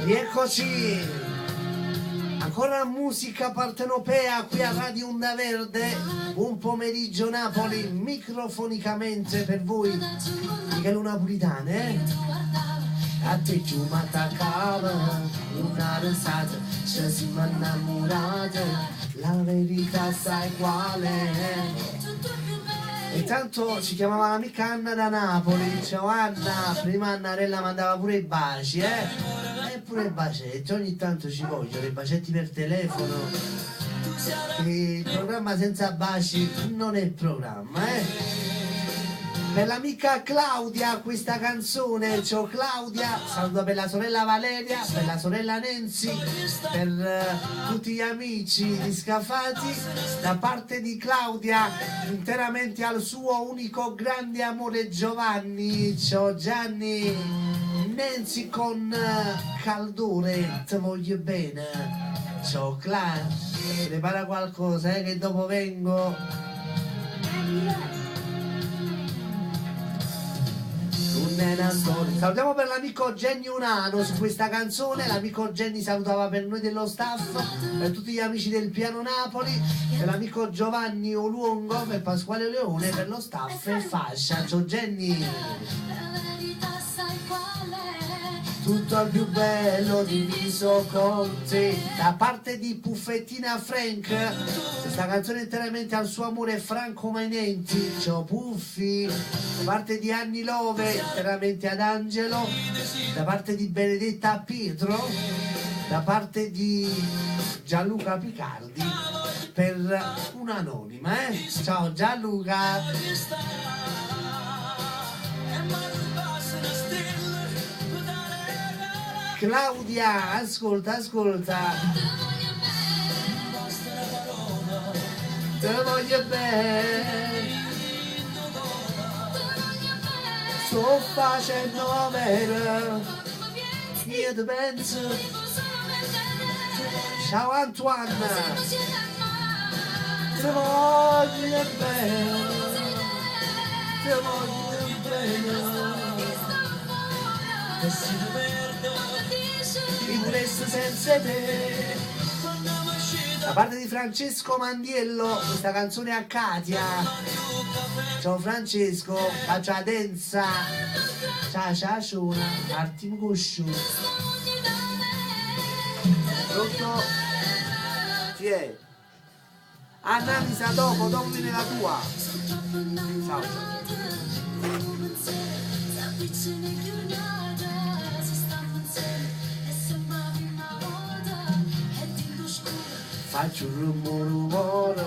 Rieccoci, ancora musica partenopea qui a Radio Onda Verde. Buon pomeriggio Napoli, microfonicamente per voi Michele Napolitane. A te giù mi attaccava una risata, ci siamo innamorate, la verità sai quale. E tanto ci chiamava l'amica Anna da Napoli. Ciao Anna, prima Annarella mandava pure i baci, e pure i bacetti, ogni tanto ci vogliono i bacetti per telefono. Il programma senza baci non è programma, Per l'amica Claudia questa canzone, ciao Claudia, saluto per la sorella Valeria, per la sorella Nancy, per tutti gli amici di Scafati, da parte di Claudia, interamente al suo unico grande amore Giovanni, ciao Gianni, Nancy con caldore, ti voglio bene, ciao Claudia, prepara qualcosa che dopo vengo. Salutiamo per l'amico Genny Unano su questa canzone. L'amico Genny salutava per noi dello staff, per tutti gli amici del Piano Napoli, per l'amico Giovanni Oluongo, per Pasquale Leone, per lo staff e fascia. Ciao Genny. Tutto al più bello diviso con te, da parte di Puffettina Frank, questa canzone interamente al suo amore Franco Mainenti, ciao Puffi, da parte di Anni Love, interamente ad Angelo, da parte di Benedetta Pietro, da parte di Gianluca Picardi, per un'anonima, ciao Gianluca. Claudia, ascolta, te voglio bene, sto facendo bene, io ti penso, ciao Antoine, te voglio bene, senza te. Da parte di Francesco Mandiello questa canzone a Katia, ciao Francesco, faccia densa, ciao ciuna, attimo cuscio pronto, chi è? Anna mi sa dopo viene la tua, ciao. Faccio un rumore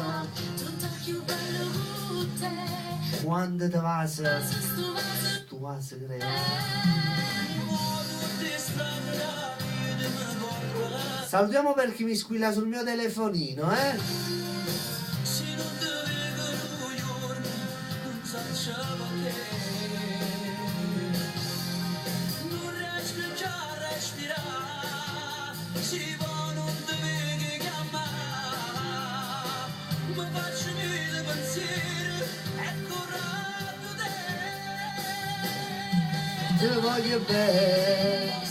quando te vas, tu vas crea. Salutiamo per chi mi squilla sul mio telefonino, Te voglio bene.